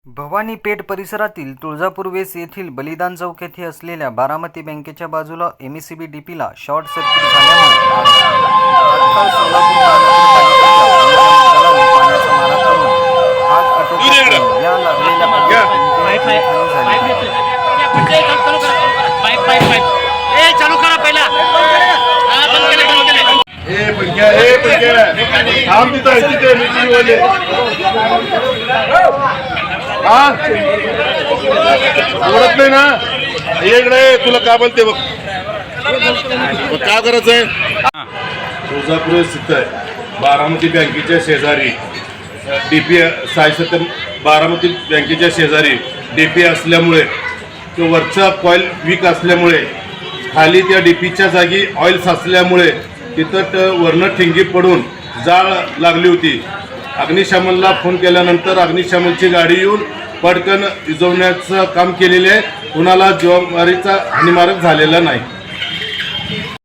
भवानी पेठ परिसरातील तुळजापूर वेस येथील बलिदान चौक येथे असलेल्या बारामती बँकेच्या बाजूला एमएससीबी डीपीला शॉर्ट सर्किट झाल्यामुळे तात्काळ सोलापूर महानगरपालिकेच्या पाण्याचा मारा करून आग आटोक्यात या लागलेल्या ओळख नाही ना इकडे तुला का बोलते बघ काय करायचंय तुळजापूर स्थित आहे बारामती बँकेच्या शेजारी डीपी सायसत्य बारामती बँकेच्या शेजारी डीपी असल्यामुळे तो वरचा कॉईल वीक असल्यामुळे खाली त्या डीपीच्या जागी ऑइल साचल्यामुळे तिथं वरनं ठिंगी पडून जाळ लागली होती। अग्निशमनला फोन केल्यानंतर अग्निशमनची गाडी येऊन पटकन विझवण्याचं काम केलेले आहे। कुणाला जीवामारीचा हानीकारक झालेला नाही।